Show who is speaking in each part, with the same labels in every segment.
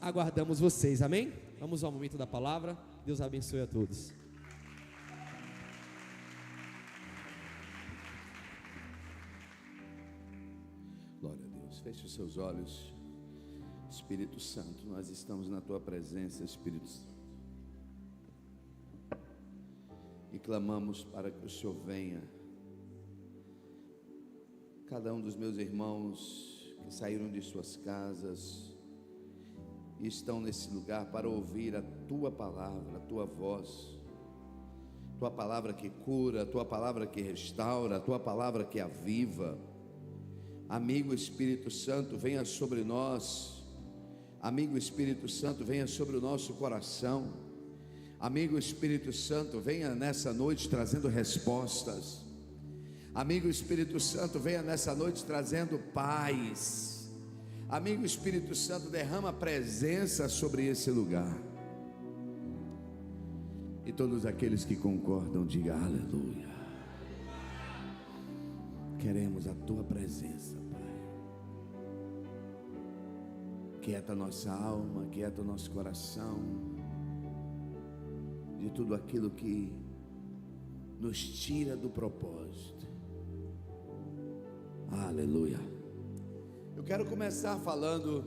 Speaker 1: aguardamos vocês, amém? Vamos ao momento da palavra. Deus abençoe a todos.
Speaker 2: Glória a Deus. Feche os seus olhos. Espírito Santo, nós estamos na tua presença, Espírito Santo, e clamamos para que o Senhor venha. Cada um dos meus irmãos que saíram de suas casas e estão nesse lugar para ouvir a tua palavra, a tua voz, tua palavra que cura, a tua palavra que restaura, a tua palavra que aviva. Amigo Espírito Santo, venha sobre nós. Amigo Espírito Santo, venha sobre o nosso coração. Amigo Espírito Santo, venha nessa noite trazendo respostas. Amigo Espírito Santo, venha nessa noite trazendo paz. Amigo Espírito Santo, derrama presença sobre esse lugar. E todos aqueles que concordam, diga aleluia. Queremos a tua presença, Pai. Quieta nossa alma, quieta o nosso coração de tudo aquilo que nos tira do propósito. Aleluia. Eu quero começar falando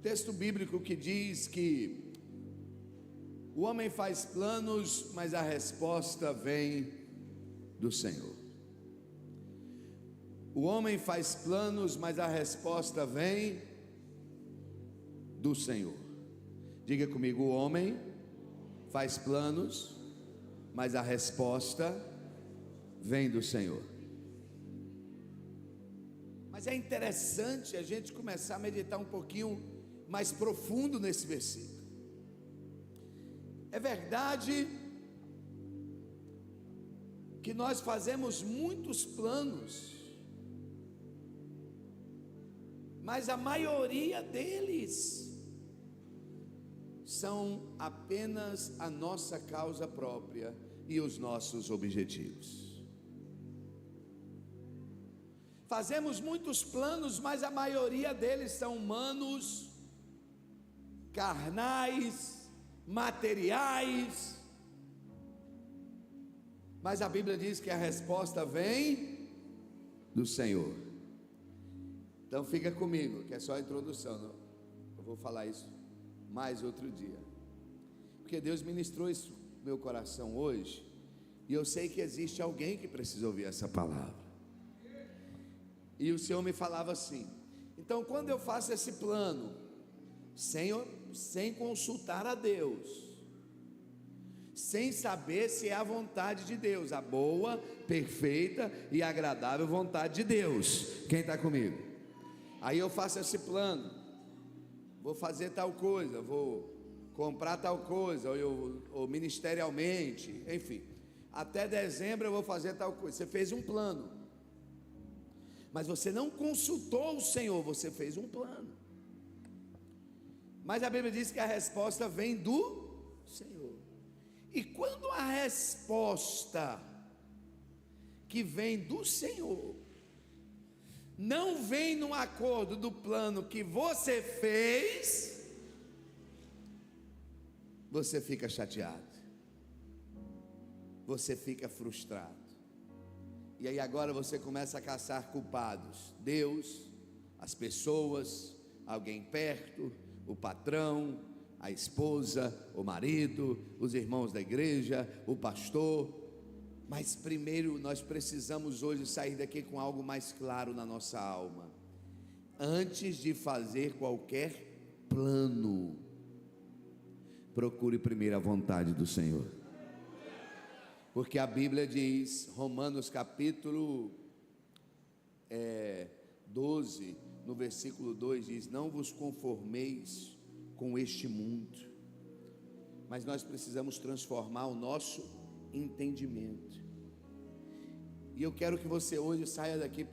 Speaker 2: texto bíblico que diz que o homem faz planos, mas a resposta vem do Senhor. O homem faz planos, mas a resposta vem do Senhor. Diga comigo: o homem faz planos, mas a resposta vem do Senhor. Mas é interessante a gente começar a meditar um pouquinho mais profundo nesse versículo. É verdade que nós fazemos muitos planos, mas a maioria deles são apenas a nossa causa própria e os nossos objetivos. Fazemos muitos planos, mas a maioria deles são humanos, carnais, materiais. Mas a Bíblia diz que a resposta vem do Senhor. Então fica comigo, que é só a introdução, não? Eu vou falar isso mais outro dia, porque Deus ministrou isso no meu coração hoje, e eu sei que existe alguém que precisa ouvir essa palavra. E o Senhor me falava assim: então quando eu faço esse plano sem consultar a Deus, sem saber se é a vontade de Deus, a boa, perfeita e agradável vontade de Deus, quem está comigo? Aí eu faço esse plano, vou fazer tal coisa, vou comprar tal coisa, ou ministerialmente, enfim, até dezembro eu vou fazer tal coisa. Você fez um plano, mas você não consultou o Senhor, você fez um plano. Mas a Bíblia diz que a resposta vem do Senhor. E quando a resposta que vem do Senhor não vem no acordo do plano que você fez, você fica chateado, você fica frustrado, e aí agora você começa a caçar culpados: Deus, as pessoas, alguém perto, o patrão, a esposa, o marido, os irmãos da igreja, o pastor. Mas primeiro nós precisamos hoje sair daqui com algo mais claro na nossa alma. Antes de fazer qualquer plano, procure primeiro a vontade do Senhor. Porque a Bíblia diz, Romanos capítulo 12, no versículo 2 diz: não vos conformeis com este mundo, mas nós precisamos transformar o nosso entendimento. E eu quero que você hoje saia daqui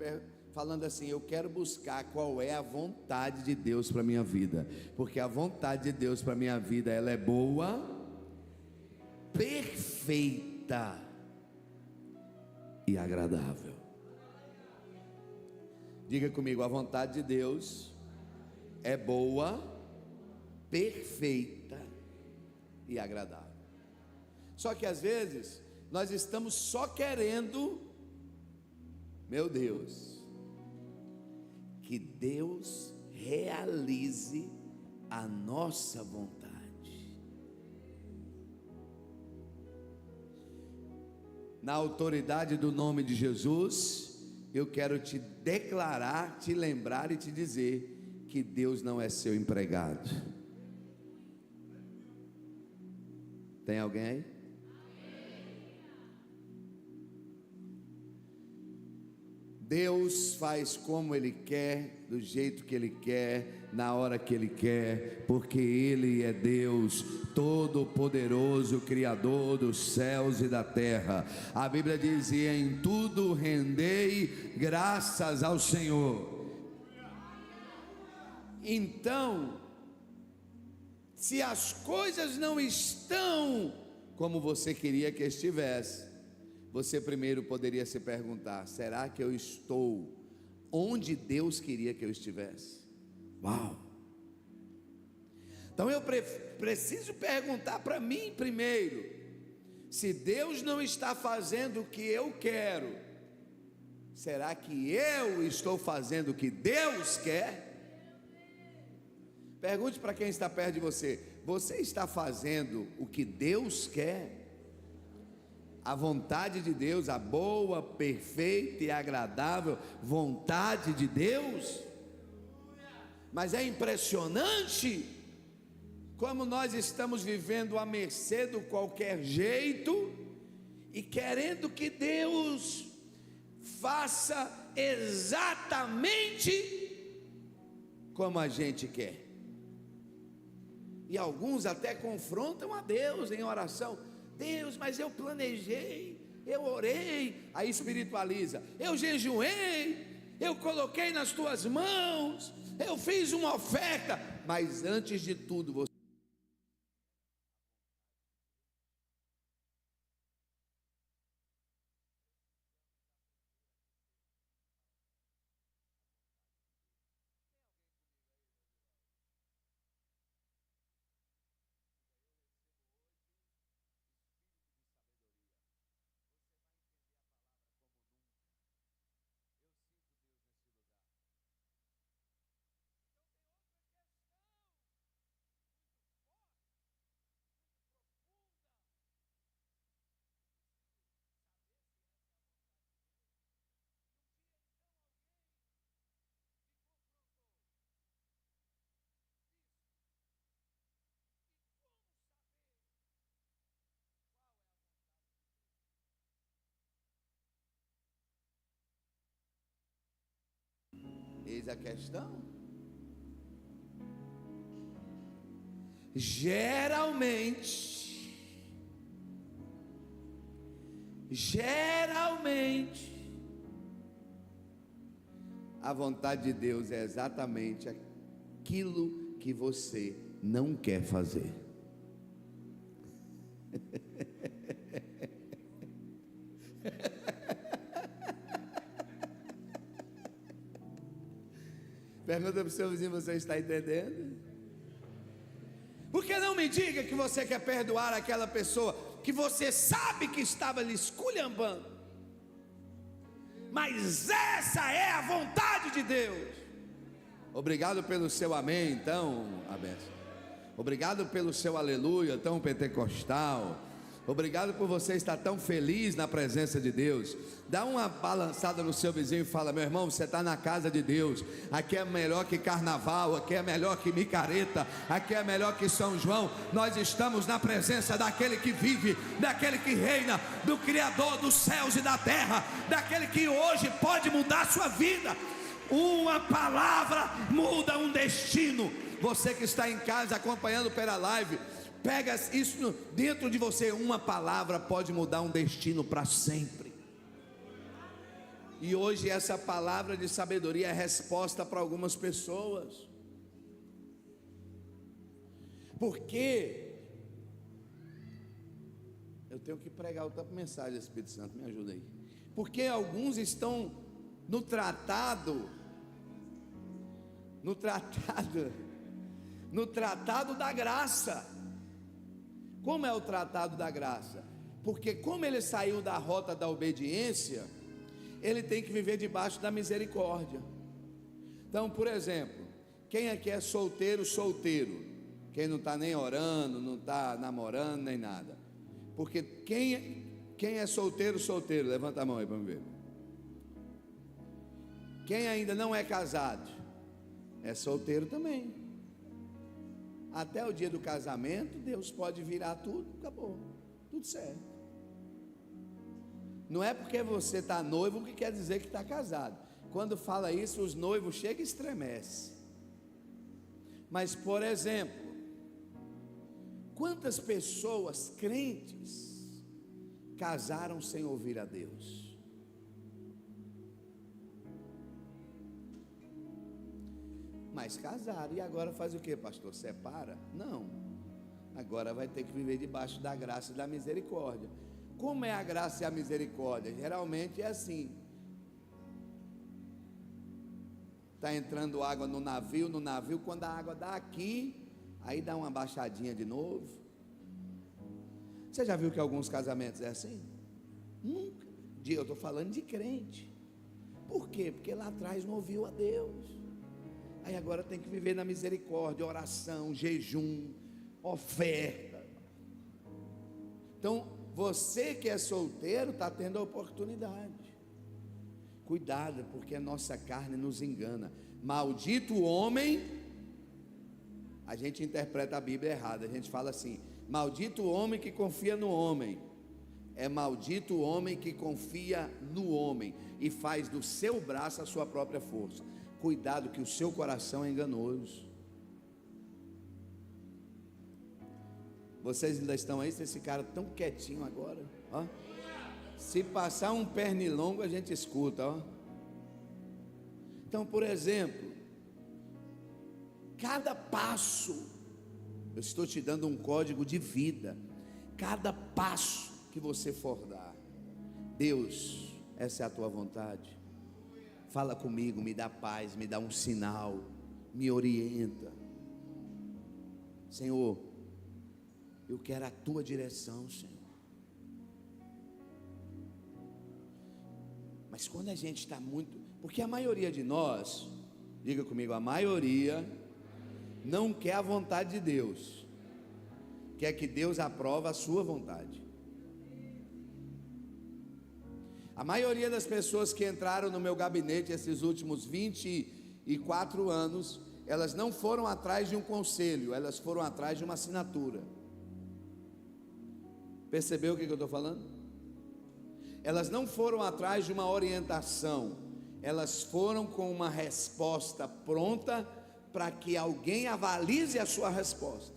Speaker 2: falando assim: eu quero buscar qual é a vontade de Deus para a minha vida, porque a vontade de Deus para a minha vida, ela é boa, perfeita e agradável. Diga comigo: a vontade de Deus é boa, perfeita e agradável. Só que às vezes nós estamos só querendo, meu Deus, que Deus realize a nossa vontade. Na autoridade do nome de Jesus, eu quero te declarar, te lembrar e te dizer que Deus não é seu empregado. Tem alguém aí? Deus faz como Ele quer, do jeito que Ele quer, na hora que Ele quer, porque Ele é Deus Todo-Poderoso, Criador dos céus e da terra. A Bíblia diz: e em tudo rendei graças ao Senhor. Então, se as coisas não estão como você queria que estivesse, você primeiro poderia se perguntar: será que eu estou onde Deus queria que eu estivesse? Uau! Então eu preciso perguntar para mim primeiro: se Deus não está fazendo o que eu quero, será que eu estou fazendo o que Deus quer? Pergunte para quem está perto de você: você está fazendo o que Deus quer? A vontade de Deus, a boa, perfeita e agradável vontade de Deus. Mas é impressionante como nós estamos vivendo à mercê do qualquer jeito e querendo que Deus faça exatamente como a gente quer. E alguns até confrontam a Deus em oração: Deus, mas eu planejei, eu orei, aí espiritualiza, eu jejuei, eu coloquei nas tuas mãos, eu fiz uma oferta, mas antes de tudo você... Eis a questão. Geralmente, a vontade de Deus é exatamente aquilo que você não quer fazer. Pergunta para o seu vizinho: você está entendendo? Porque não me diga que você quer perdoar aquela pessoa que você sabe que estava lhe esculhambando, mas essa é a vontade de Deus. Obrigado pelo seu amém, então, a bênção. Obrigado pelo seu aleluia tão pentecostal. Obrigado por você estar tão feliz na presença de Deus. Dá uma balançada no seu vizinho e fala: meu irmão, você está na casa de Deus. Aqui é melhor que carnaval, aqui é melhor que micareta, aqui é melhor que São João. Nós estamos na presença daquele que vive, daquele que reina, do Criador dos céus e da terra, daquele que hoje pode mudar a sua vida. Uma palavra muda um destino. Você que está em casa acompanhando pela live, pega isso dentro de você. Uma palavra pode mudar um destino para sempre. E hoje essa palavra de sabedoria é resposta para algumas pessoas. Porque eu tenho que pregar outra mensagem, Espírito Santo, me ajuda aí. Porque alguns estão no tratado da graça. Como é o tratado da graça? Porque como ele saiu da rota da obediência, ele tem que viver debaixo da misericórdia. Então, por exemplo, quem aqui é solteiro, quem não está nem orando, não está namorando, nem nada. Porque quem é solteiro, levanta a mão aí para me ver. Quem ainda não é casado, é solteiro também. Até o dia do casamento, Deus pode virar tudo, acabou, tudo certo. Não é porque você está noivo que quer dizer que está casado. Quando fala isso, os noivos chegam e estremecem. Mas, por exemplo, quantas pessoas crentes casaram sem ouvir a Deus? Mas casaram, e agora faz o que, pastor? Separa? Não, agora vai ter que viver debaixo da graça e da misericórdia. Como é a graça e a misericórdia? Geralmente é assim: está entrando água no navio, quando a água dá aqui, aí dá uma baixadinha de novo. Você já viu que alguns casamentos é assim? Nunca. Eu estou falando de crente. Por quê? Porque lá atrás não ouviu a Deus. Aí agora tem que viver na misericórdia, oração, jejum, oferta. Então, você que é solteiro está tendo a oportunidade. Cuidado, porque a nossa carne nos engana. Maldito o homem. A gente interpreta a Bíblia errada. A gente fala assim: maldito o homem que confia no homem. É maldito o homem que confia no homem e faz do seu braço a sua própria força. Cuidado, que o seu coração é enganoso. Vocês ainda estão aí? Esse cara tão quietinho agora, ó. Se passar um pernilongo, a gente escuta, ó. Então, por exemplo, cada passo, eu estou te dando um código de vida. Cada passo que você for dar, Deus, essa é a tua vontade. Fala comigo, me dá paz, me dá um sinal, me orienta. Senhor, eu quero a tua direção, Senhor. Mas quando a gente está muito, porque a maioria de nós, diga comigo, a maioria não quer a vontade de Deus, quer que Deus aprove a sua vontade. A maioria das pessoas que entraram no meu gabinete esses últimos 24 anos, elas não foram atrás de um conselho, elas foram atrás de uma assinatura. Percebeu o que eu estou falando? Elas não foram atrás de uma orientação, elas foram com uma resposta pronta para que alguém avalize a sua resposta.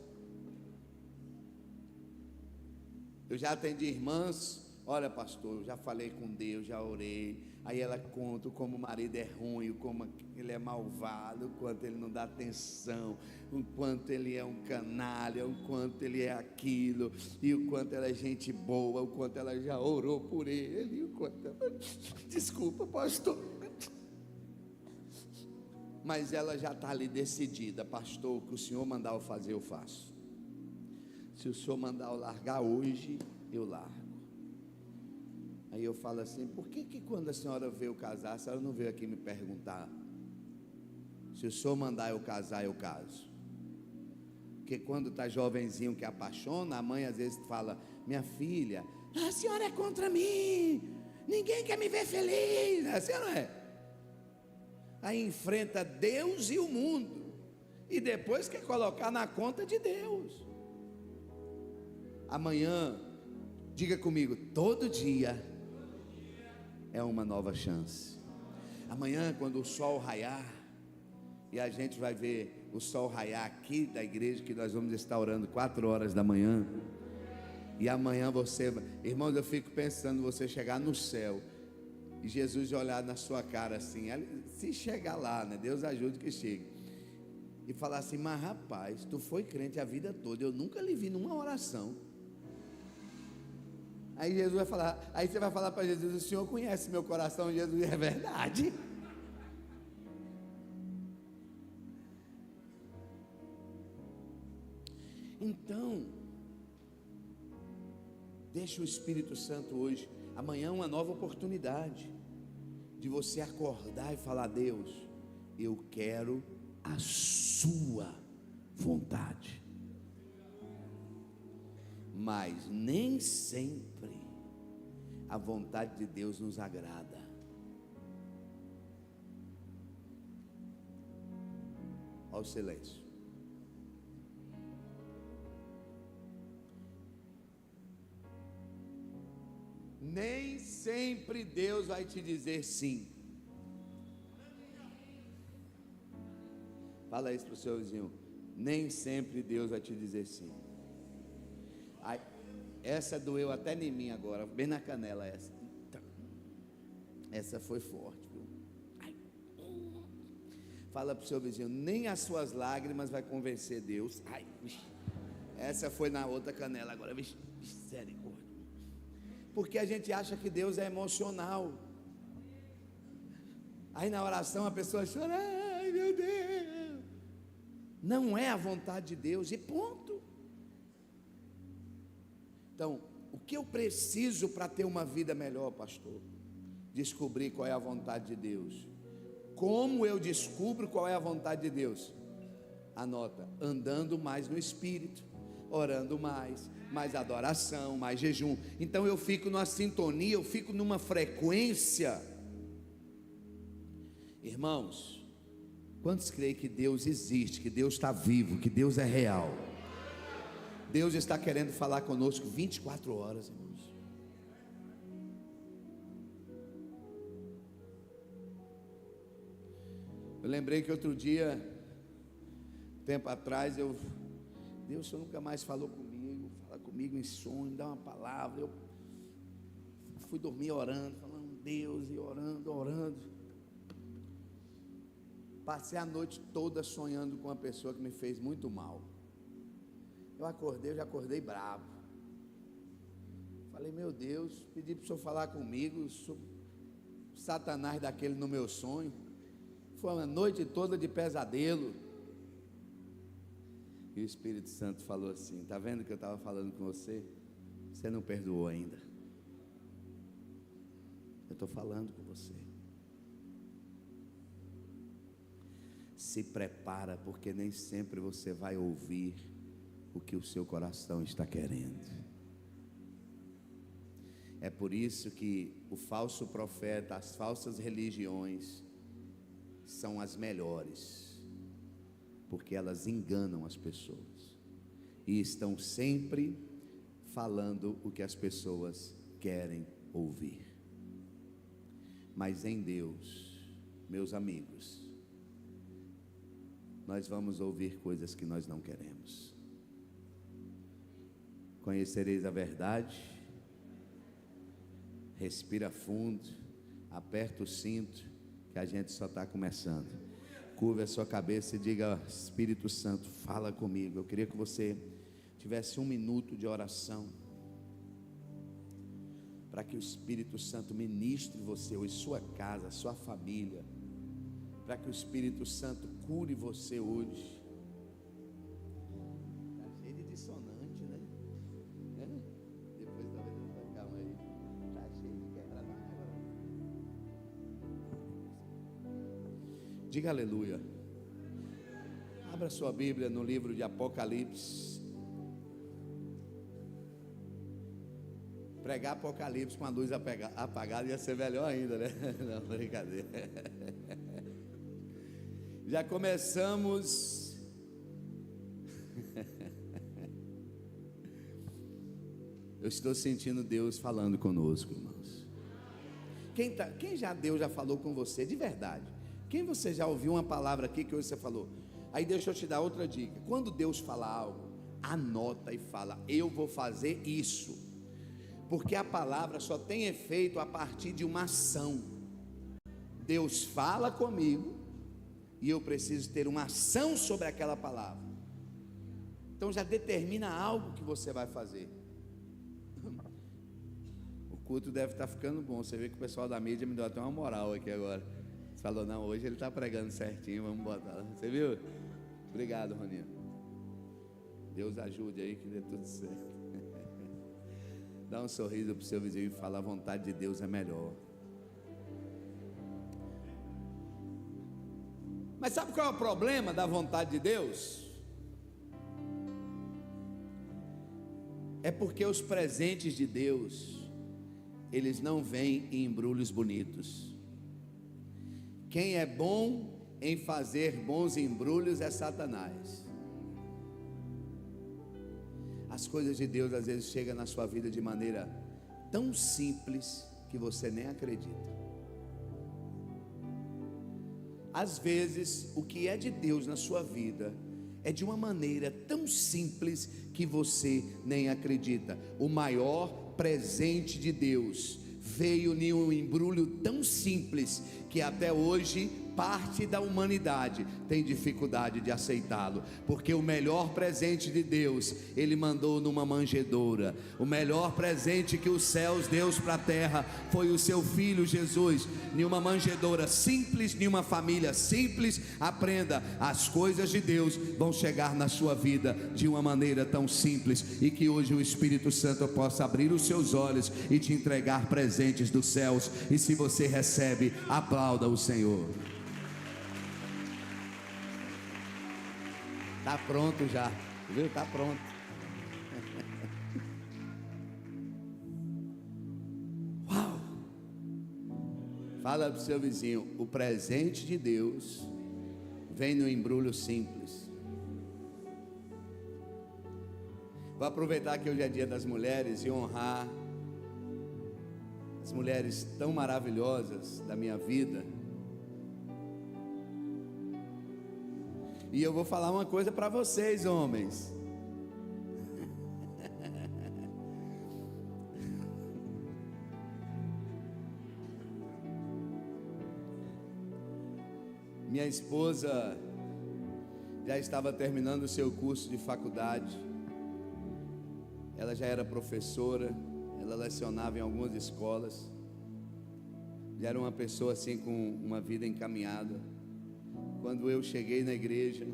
Speaker 2: Eu já atendi irmãs: olha, pastor, eu já falei com Deus, já orei. Aí ela conta como o marido é ruim, como ele é malvado, o quanto ele não dá atenção, o quanto ele é um canalha, o quanto ele é aquilo, e o quanto ela é gente boa, o quanto ela já orou por ele, e o quanto ela... Desculpa, pastor. Mas ela já está ali decidida: pastor, o que o senhor mandar eu fazer, eu faço. Se o senhor mandar eu largar hoje, eu largo. Aí eu falo assim: por que quando a senhora veio casar, a senhora não veio aqui me perguntar? Se o senhor mandar eu casar, eu caso. Porque quando está jovenzinho que apaixona, a mãe às vezes fala: minha filha, a senhora é contra mim, ninguém quer me ver feliz, assim não é? Aí enfrenta Deus e o mundo, e depois quer colocar na conta de Deus. Amanhã, diga comigo, todo dia é uma nova chance. Amanhã, quando o sol raiar, e a gente vai ver o sol raiar aqui da igreja, que nós vamos estar orando 4 horas da manhã. E amanhã você, irmãos, eu fico pensando, você chegar no céu e Jesus olhar na sua cara assim, se chegar lá, né? Deus ajude que chegue, e falar assim: mas rapaz, tu foi crente a vida toda, eu nunca lhe vi numa oração. Aí Jesus vai falar, aí você vai falar para Jesus: o Senhor conhece meu coração. Jesus: é verdade. Então, deixa o Espírito Santo hoje. Amanhã é uma nova oportunidade de você acordar e falar: Deus, eu quero a sua vontade. Mas nem sempre a vontade de Deus nos agrada. Olha o silêncio. Nem sempre Deus vai te dizer sim. Fala isso para o seu vizinho. Nem sempre Deus vai te dizer sim. Ai, essa doeu até em mim agora, bem na canela essa. Essa foi forte, viu? Ai. Fala para o seu vizinho, nem as suas lágrimas vai convencer Deus. Ai, essa foi na outra canela agora, misericórdia. Porque a gente acha que Deus é emocional. Aí na oração a pessoa chora, ai meu Deus. Não é a vontade de Deus e ponto. Então, o que eu preciso para ter uma vida melhor, pastor? Descobrir qual é a vontade de Deus. Como eu descubro qual é a vontade de Deus? Anota, andando mais no Espírito, orando mais adoração, mais jejum. Então eu fico numa sintonia, eu fico numa frequência. Irmãos, quantos creem que Deus existe, que Deus está vivo, que Deus é real? Deus está querendo falar conosco 24 horas, irmãos. Eu lembrei que outro dia, tempo atrás, Deus, o Senhor nunca mais falou comigo, fala comigo em sonho, dá uma palavra. Eu fui dormir orando, falando Deus e orando. Passei a noite toda sonhando com uma pessoa que me fez muito mal. Eu já acordei bravo. Falei, meu Deus, pedi para o Senhor falar comigo, Satanás daquele no meu sonho. Foi uma noite toda de pesadelo. E o Espírito Santo falou assim: está vendo que eu estava falando com você? Você não perdoou ainda. Eu estou falando com você. Se prepara, porque nem sempre você vai ouvir o que o seu coração está querendo. É por isso que o falso profeta, as falsas religiões são as melhores, porque elas enganam as pessoas e estão sempre falando o que as pessoas querem ouvir. Mas em Deus, meus amigos, nós vamos ouvir coisas que nós não queremos. Conhecereis a verdade. Respira fundo, aperta o cinto, que a gente só está começando. Curva a sua cabeça e diga: Espírito Santo, fala comigo. Eu queria que você tivesse 1 minuto de oração, para que o Espírito Santo ministre você hoje, sua casa, sua família, para que o Espírito Santo cure você hoje. Está cheio de dissonante, né? Depois talvez, calma aí, está cheio de quebra-galho. Diga aleluia. Abra sua Bíblia no livro de Apocalipse. Pregar Apocalipse com a luz apagada ia ser melhor ainda, né? Não, brincadeira. Já começamos. Eu estou sentindo Deus falando conosco, irmãos. Deus já falou com você de verdade? Quem você já ouviu uma palavra aqui que hoje você falou? Aí deixa eu te dar outra dica. Quando Deus fala algo, anota e fala: eu vou fazer isso. Porque a palavra só tem efeito a partir de uma ação. Deus fala comigo e eu preciso ter uma ação sobre aquela palavra. Então já determina algo que você vai fazer. O culto deve estar ficando bom. Você vê que o pessoal da mídia me deu até uma moral aqui agora. Você falou: não, hoje ele está pregando certinho, vamos botar. Você viu? Obrigado, Roninho. Deus ajude aí que dê tudo certo. Dá um sorriso para o seu vizinho e fala: a vontade de Deus é melhor. Mas sabe qual é o problema da vontade de Deus? É porque os presentes de Deus, eles não vêm em embrulhos bonitos. Quem é bom em fazer bons embrulhos é Satanás. As coisas de Deus às vezes chegam na sua vida de maneira tão simples que você nem acredita. Às vezes o que é de Deus na sua vida é de uma maneira tão simples que você nem acredita. O maior presente de Deus veio em um embrulho tão simples que até hoje parte da humanidade tem dificuldade de aceitá-lo, porque o melhor presente de Deus, Ele mandou numa manjedoura. O melhor presente que os céus deu para a terra foi o seu Filho Jesus, em uma manjedoura simples, em uma família simples. Aprenda, as coisas de Deus vão chegar na sua vida de uma maneira tão simples, e que hoje o Espírito Santo possa abrir os seus olhos e te entregar presentes dos céus. E se você recebe, aplauda o Senhor. Está pronto já, viu? Está pronto. Uau! Fala para o seu vizinho: o presente de Deus vem no embrulho simples. Vou aproveitar que hoje é dia das mulheres e honrar as mulheres tão maravilhosas da minha vida. E eu vou falar uma coisa para vocês, homens. Minha esposa já estava terminando o seu curso de faculdade. Ela já era professora, ela lecionava em algumas escolas. Já era uma pessoa assim com uma vida encaminhada. Quando eu cheguei na igreja,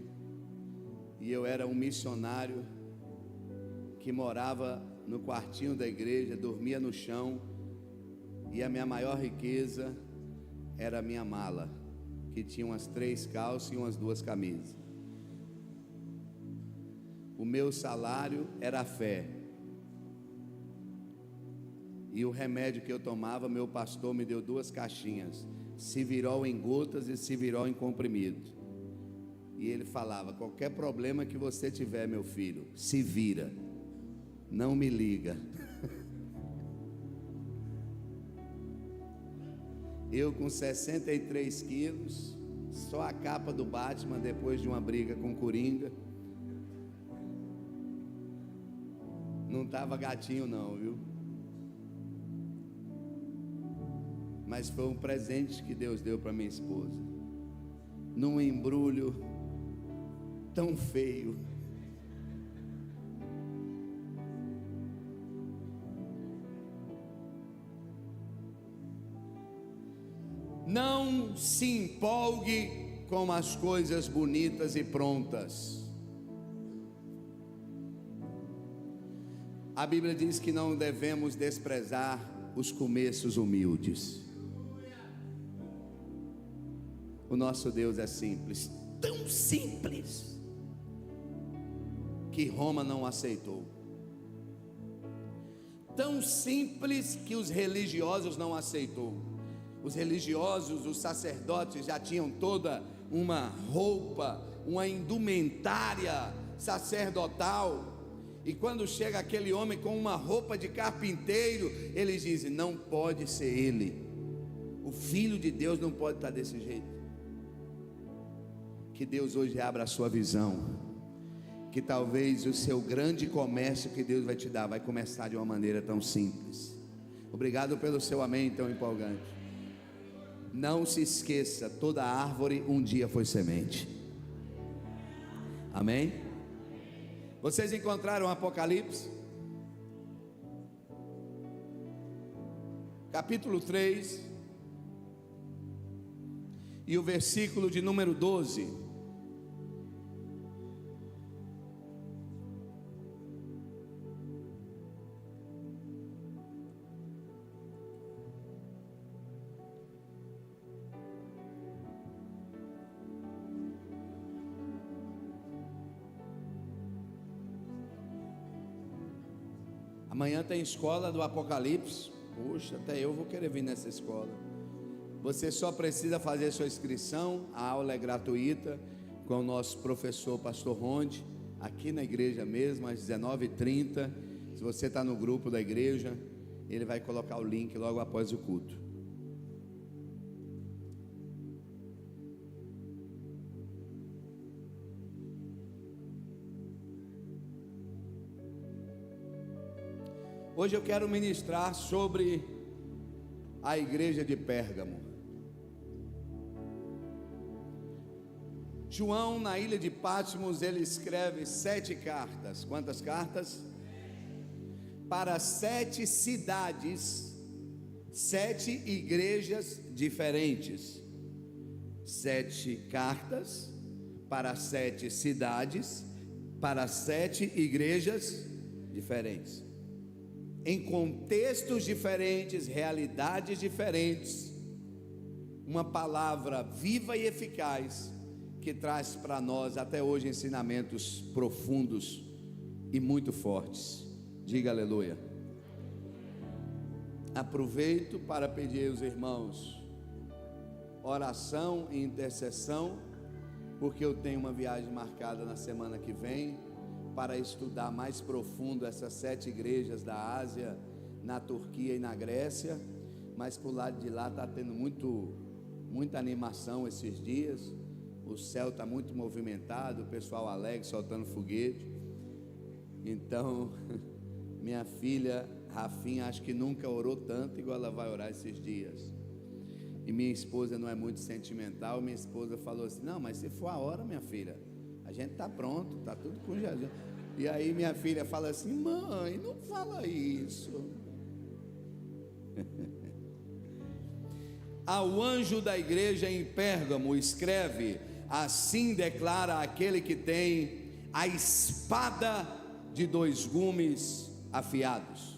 Speaker 2: e eu era um missionário que morava no quartinho da igreja, dormia no chão, e a minha maior riqueza era a minha mala, que tinha umas 3 calças e umas 2 camisas. O meu salário era a fé, e o remédio que eu tomava, meu pastor me deu 2 caixinhas, Civirol em gotas e Civirol em comprimido. E ele falava: qualquer problema que você tiver, meu filho, se vira, não me liga. Eu com 63 quilos, só a capa do Batman depois de uma briga com Coringa. Não estava gatinho não, viu? Mas foi um presente que Deus deu para minha esposa, num embrulho tão feio. Não se empolgue com as coisas bonitas e prontas. A Bíblia diz que não devemos desprezar os começos humildes. O nosso Deus é simples, tão simples, que Roma não aceitou. Tão simples que os religiosos não aceitou. Os religiosos, os sacerdotes já tinham toda uma roupa, uma indumentária sacerdotal. E quando chega aquele homem com uma roupa de carpinteiro, eles dizem: não pode ser ele. O Filho de Deus não pode estar desse jeito. Que Deus hoje abra a sua visão, que talvez o seu grande comércio que Deus vai te dar vai começar de uma maneira tão simples. Obrigado pelo seu amém tão empolgante. Não se esqueça, toda árvore um dia foi semente. Amém? Vocês encontraram Apocalipse? Capítulo 3 e o versículo de número 12. Amanhã tem escola do Apocalipse. Puxa, até eu vou querer vir nessa escola. Você só precisa fazer sua inscrição. A aula é gratuita com o nosso professor Pastor Ronde, aqui na igreja mesmo, às 19h30. Se você está no grupo da igreja, ele vai colocar o link logo após o culto. Hoje eu quero ministrar sobre a igreja de Pérgamo. João, na ilha de Patmos, ele escreve 7 cartas. Quantas cartas? Para 7 cidades, 7 igrejas diferentes. 7 cartas para 7 cidades, para 7 igrejas diferentes. Em contextos diferentes, realidades diferentes, uma palavra viva e eficaz, que traz para nós até hoje ensinamentos profundos e muito fortes. Diga aleluia. Aproveito para pedir aos irmãos oração e intercessão, porque eu tenho uma viagem marcada na semana que vem, para estudar mais profundo essas 7 igrejas da Ásia, na Turquia e na Grécia. Mas por lado de lá está tendo muita animação esses dias. O céu está muito movimentado, o pessoal alegre, soltando foguete. Então, minha filha Rafinha, acho que nunca orou tanto igual ela vai orar esses dias. E minha esposa não é muito sentimental. Minha esposa falou assim: não, mas se for a hora, minha filha, a gente está pronto, está tudo com Jesus. E aí minha filha fala assim: mãe, não fala isso. Ao anjo da igreja em Pérgamo escreve: assim declara aquele que tem a espada de 2 gumes afiados.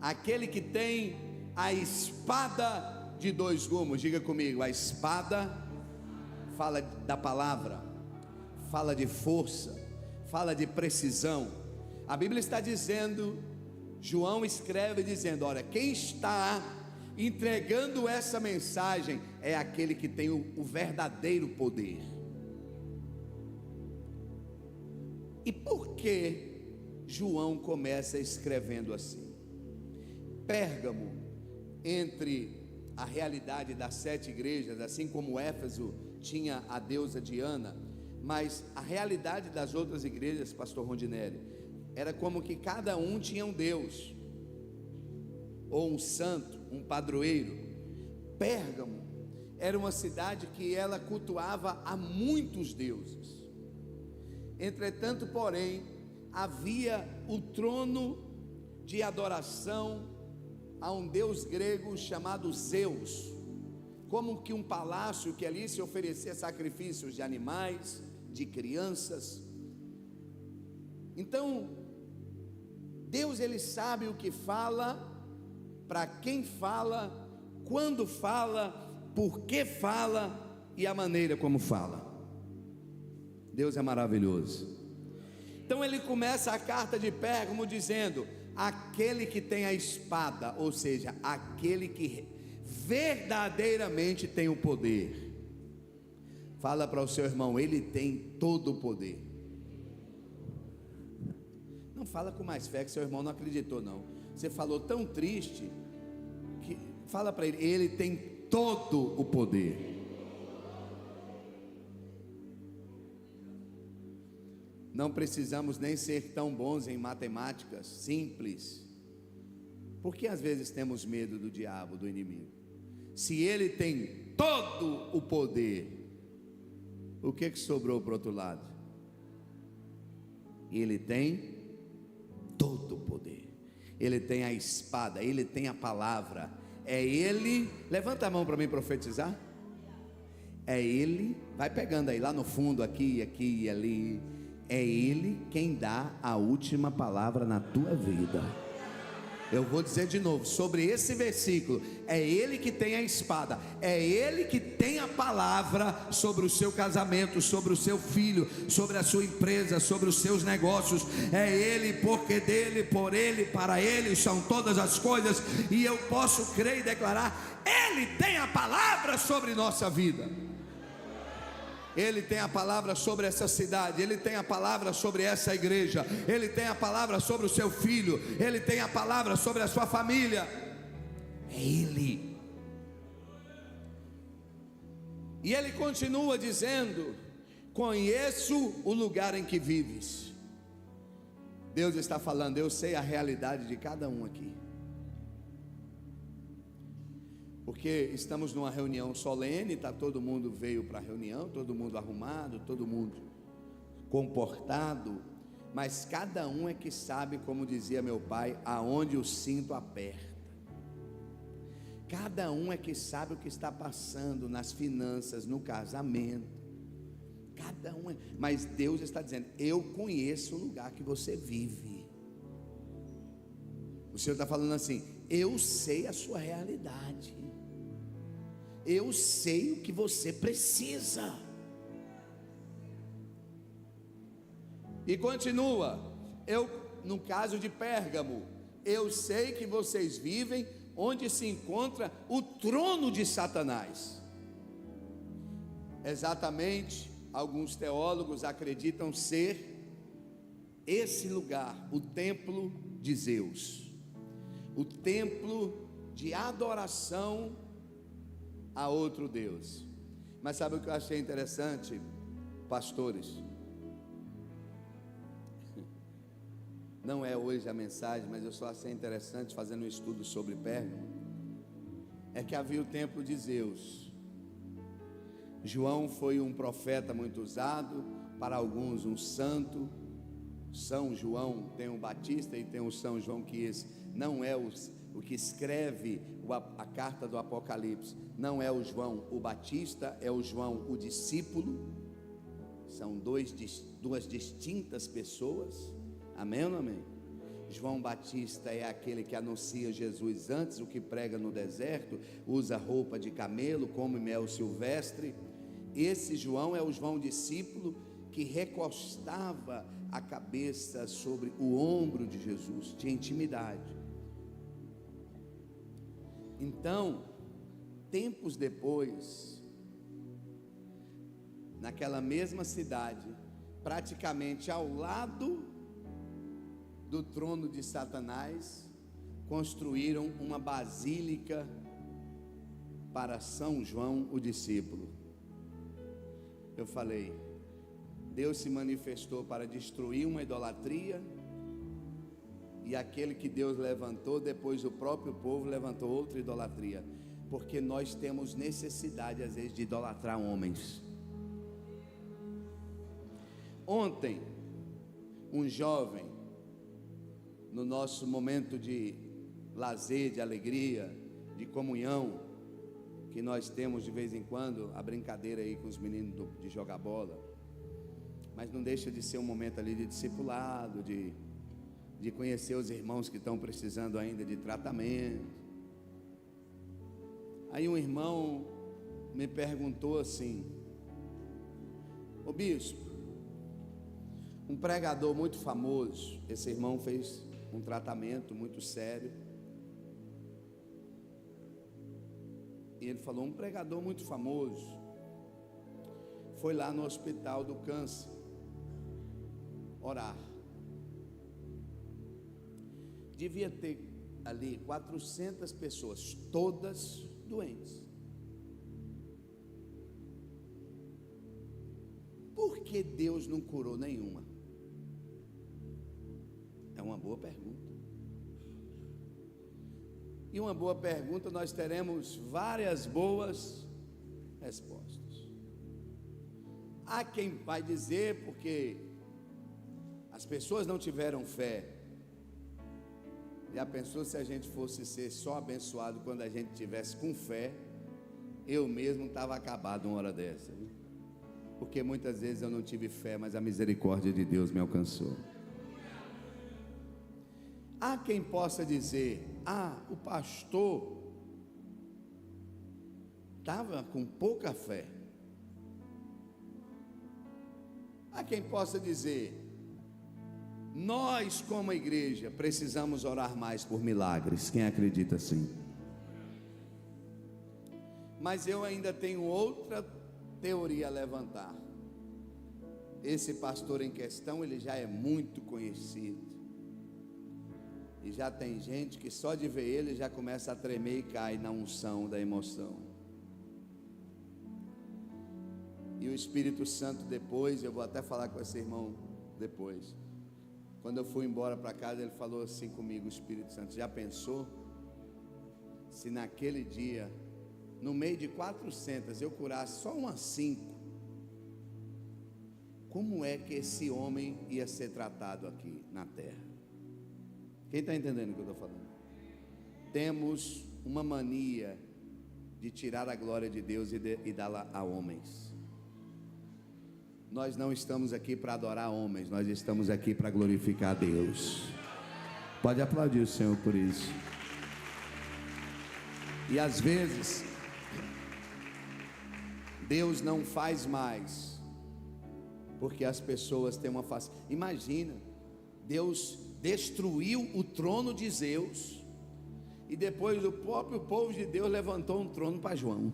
Speaker 2: Aquele que tem a espada de 2 gumes, diga comigo, a espada fala da palavra, fala de força, fala de precisão. A Bíblia está dizendo, João escreve dizendo: olha, quem está entregando essa mensagem é aquele que tem o verdadeiro poder. E por que João começa escrevendo assim? Pérgamo, entre a realidade das 7 igrejas, assim como Éfeso tinha a deusa Diana, mas a realidade das outras igrejas, pastor Rondinelli, era como que cada um tinha um Deus, ou um santo, um padroeiro. Pérgamo era uma cidade que ela cultuava a muitos deuses. Entretanto, porém, havia o trono de adoração a um deus grego chamado Zeus, como que um palácio que ali se oferecia sacrifícios de animais, de crianças. Então, Deus, ele sabe o que fala, para quem fala, quando fala, por que fala e a maneira como fala. Deus é maravilhoso. Então ele começa a carta de Pérgamo dizendo: aquele que tem a espada, ou seja, aquele que verdadeiramente tem o poder. Fala para o seu irmão: ele tem todo o poder. Não fala com mais fé, que seu irmão não acreditou não. Você falou tão triste que fala para ele: ele tem todo o poder. Não precisamos nem ser tão bons em matemáticas simples, porque às vezes temos medo do diabo, do inimigo. Se ele tem todo o poder, o que sobrou para o outro lado? Ele tem todo o poder. Ele tem a espada, ele tem a palavra. É ele, levanta a mão para mim profetizar. É ele, vai pegando aí lá no fundo, aqui e ali. É ele quem dá a última palavra na tua vida. Eu vou dizer de novo, sobre esse versículo, é Ele que tem a espada, é Ele que tem a palavra sobre o seu casamento, sobre o seu filho, sobre a sua empresa, sobre os seus negócios. É Ele, porque dele, por Ele, para Ele são todas as coisas, e eu posso crer e declarar: Ele tem a palavra sobre nossa vida. Ele tem a palavra sobre essa cidade, Ele tem a palavra sobre essa igreja, Ele tem a palavra sobre o seu filho, Ele tem a palavra sobre a sua família. É Ele. E Ele continua dizendo: conheço o lugar em que vives. Deus está falando: eu sei a realidade de cada um aqui. Porque estamos numa reunião solene, todo mundo veio para a reunião, todo mundo arrumado, todo mundo comportado, mas cada um é que sabe, como dizia meu pai, aonde o cinto aperta. Cada um é que sabe o que está passando nas finanças, no casamento. Cada um é, mas Deus está dizendo: eu conheço o lugar que você vive. O Senhor está falando assim: eu sei a sua realidade. Eu sei o que você precisa. E continua: no caso de Pérgamo, eu sei que vocês vivem onde se encontra o trono de Satanás. Exatamente, alguns teólogos acreditam ser esse lugar, o templo de Zeus, o templo de adoração a outro Deus. Mas sabe o que eu achei interessante, pastores? Não é hoje a mensagem, mas eu só achei interessante, fazendo um estudo sobre Pérgamo, é que havia o templo de Zeus. João foi um profeta muito usado, para alguns um santo. São João, tem o Batista e tem o São João, que esse não é o que escreve a carta do Apocalipse, não é o João o Batista, é o João o discípulo. São duas distintas pessoas. Amém ou não amém? João Batista é aquele que anuncia Jesus antes, o que prega no deserto, usa roupa de camelo, come mel silvestre. Esse João é o João discípulo, que recostava a cabeça sobre o ombro de Jesus, tinha intimidade. Então, tempos depois, naquela mesma cidade, praticamente ao lado do trono de Satanás, construíram uma basílica para São João o discípulo. Eu falei: Deus se manifestou para destruir uma idolatria, e aquele que Deus levantou, depois o próprio povo levantou outra idolatria, porque nós temos necessidade às vezes de idolatrar homens. Ontem, um jovem, no nosso momento de lazer, de alegria, de comunhão, que nós temos de vez em quando, a brincadeira aí com os meninos de jogar bola, mas não deixa de ser um momento ali de discipulado, de conhecer os irmãos que estão precisando ainda de tratamento. Aí um irmão me perguntou assim: ô bispo, um pregador muito famoso, esse irmão fez um tratamento muito sério, e ele falou: um pregador muito famoso foi lá no hospital do câncer orar. Devia ter ali 400 pessoas, todas doentes. Por que Deus não curou nenhuma? É uma boa pergunta. E uma boa pergunta, nós teremos várias boas respostas. Há quem vai dizer porque as pessoas não tiveram fé. Já pensou se a gente fosse ser só abençoado quando a gente tivesse com fé? Eu mesmo estava acabado uma hora dessa, viu? Porque muitas vezes eu não tive fé, mas a misericórdia de Deus me alcançou. Há quem possa dizer: o pastor estava com pouca fé. Há quem possa dizer: nós como igreja precisamos orar mais por milagres. Quem acredita assim? Mas eu ainda tenho outra teoria a levantar. Esse pastor em questão, ele já é muito conhecido, e já tem gente que só de ver ele já começa a tremer e cai na unção da emoção. E o Espírito Santo depois, eu vou até falar com esse irmão depois, quando eu fui embora para casa, ele falou assim comigo: o Espírito Santo, já pensou se naquele dia, no meio de 400, eu curasse só umas 5? Como é que esse homem ia ser tratado aqui na terra? Quem está entendendo o que eu estou falando? Temos uma mania de tirar a glória de Deus e dá-la a homens. Nós não estamos aqui para adorar homens, nós estamos aqui para glorificar a Deus. Pode aplaudir o Senhor por isso. E às vezes Deus não faz mais porque as pessoas têm uma face. Imagina, Deus destruiu o trono de Zeus e depois o próprio povo de Deus levantou um trono para João.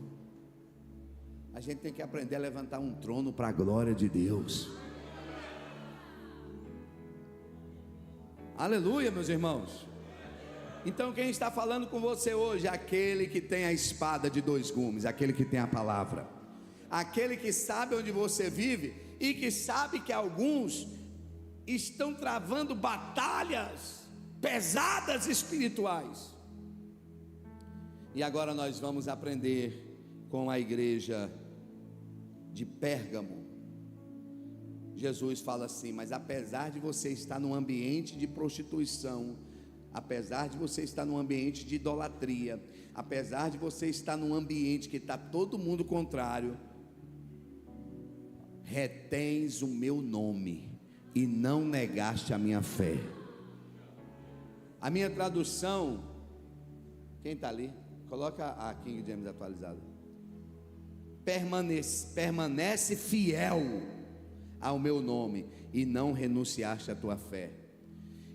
Speaker 2: A gente tem que aprender a levantar um trono para a glória de Deus. Aleluia, meus irmãos. Então quem está falando com você hoje? Aquele que tem a espada de 2 gumes, aquele que tem a palavra, aquele que sabe onde você vive e que sabe que alguns estão travando batalhas pesadas espirituais. E agora nós vamos aprender com a igreja de Pérgamo. Jesus fala assim: mas apesar de você estar num ambiente de prostituição, apesar de você estar num ambiente de idolatria, apesar de você estar num ambiente que está todo mundo contrário, retens o meu nome e não negaste a minha fé. A minha tradução, quem está ali? Coloca a King James atualizada. Permanece fiel ao meu nome e não renunciaste à tua fé.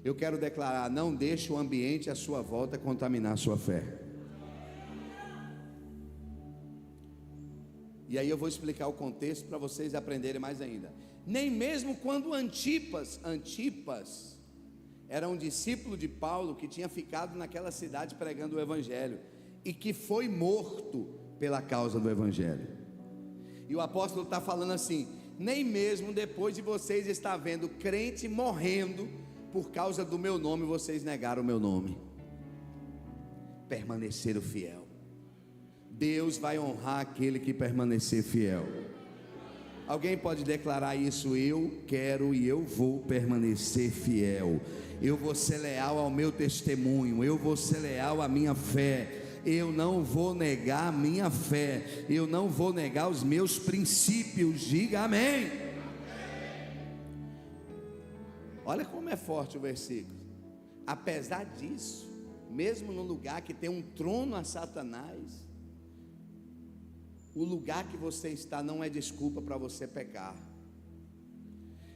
Speaker 2: Eu quero declarar: não deixe o ambiente à sua volta contaminar a sua fé. E aí eu vou explicar o contexto para vocês aprenderem mais ainda. Nem mesmo quando Antipas era um discípulo de Paulo que tinha ficado naquela cidade pregando o evangelho e que foi morto pela causa do evangelho. E o apóstolo está falando assim: nem mesmo depois de vocês estar vendo crente morrendo por causa do meu nome, vocês negaram o meu nome. Permaneceram fiel. Deus vai honrar aquele que permanecer fiel. Alguém pode declarar isso? Eu quero e eu vou permanecer fiel. Eu vou ser leal ao meu testemunho. Eu vou ser leal à minha fé. Eu não vou negar a minha fé. Eu não vou negar os meus princípios. Diga amém. Olha como é forte o versículo. Apesar disso, mesmo no lugar que tem um trono a Satanás, o lugar que você está não é desculpa para você pecar.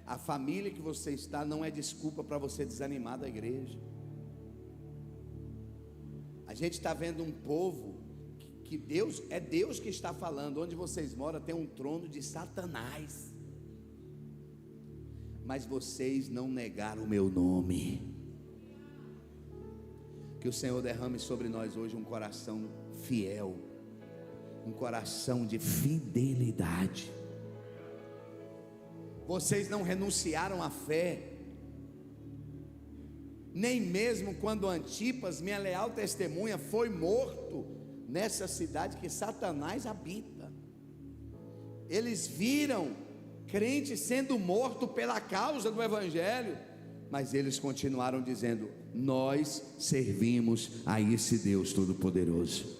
Speaker 2: A família que você está não é desculpa para você desanimar da igreja. A gente está vendo um povo que Deus que está falando. Onde vocês moram tem um trono de Satanás, mas vocês não negaram o meu nome. Que o Senhor derrame sobre nós hoje um coração fiel, um coração de fidelidade. Vocês não renunciaram à fé, nem mesmo quando Antipas, minha leal testemunha, foi morto nessa cidade que Satanás habita. Eles viram crente sendo morto pela causa do evangelho, mas eles continuaram dizendo: nós servimos a esse Deus Todo-Poderoso.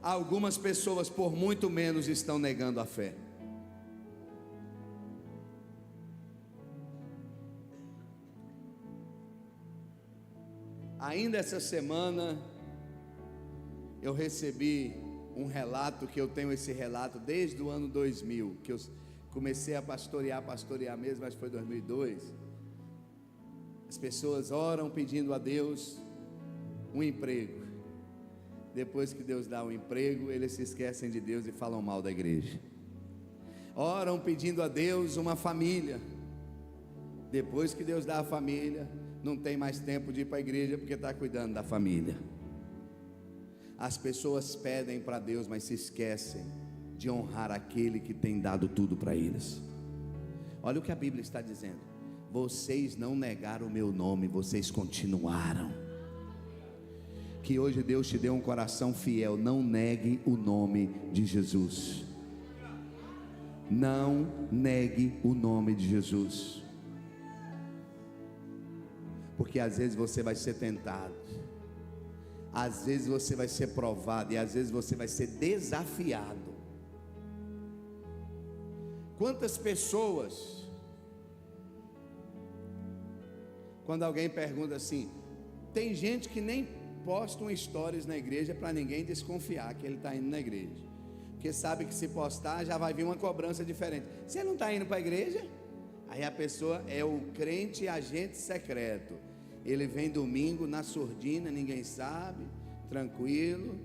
Speaker 2: Algumas pessoas por muito menos estão negando a fé. Ainda essa semana eu recebi um relato, que eu tenho esse relato desde o ano 2000, que eu comecei a pastorear mesmo, acho que foi 2002. As pessoas oram pedindo a Deus um emprego. Depois que Deus dá um emprego, eles se esquecem de Deus e falam mal da igreja. Oram pedindo a Deus uma família. Depois que Deus dá a família, não tem mais tempo de ir para a igreja porque está cuidando da família. As pessoas pedem para Deus, mas se esquecem de honrar aquele que tem dado tudo para eles. Olha o que a Bíblia está dizendo: vocês não negaram o meu nome, vocês continuaram. Que hoje Deus te dê um coração fiel. Não negue o nome de Jesus. Não negue o nome de Jesus. Porque às vezes você vai ser tentado, às vezes você vai ser provado, e às vezes você vai ser desafiado. Quantas pessoas, quando alguém pergunta assim, tem gente que nem posta um stories na igreja para ninguém desconfiar que ele está indo na igreja, porque sabe que se postar já vai vir uma cobrança diferente. Você não está indo para a igreja? Aí a pessoa é o crente agente secreto. Ele vem domingo na surdina, ninguém sabe, tranquilo,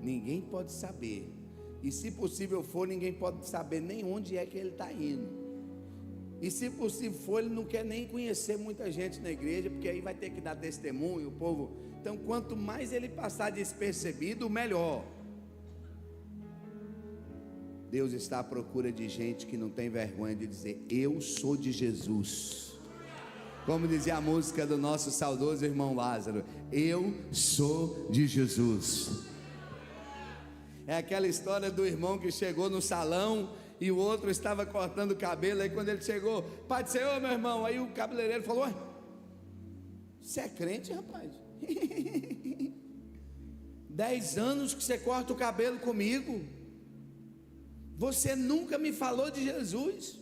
Speaker 2: ninguém pode saber. E se possível for, ninguém pode saber nem onde é que ele está indo. E se possível for, ele não quer nem conhecer muita gente na igreja, porque aí vai ter que dar testemunho, o povo. Então, quanto mais ele passar despercebido, melhor. Deus está à procura de gente que não tem vergonha de dizer: eu sou de Jesus. Como dizia a música do nosso saudoso irmão Lázaro: eu sou de Jesus. É aquela história do irmão que chegou no salão e o outro estava cortando o cabelo. Aí quando ele chegou: Pai do Senhor, meu irmão. Aí o cabeleireiro falou: você é crente, rapaz? 10 anos que você corta o cabelo comigo, você nunca me falou de Jesus.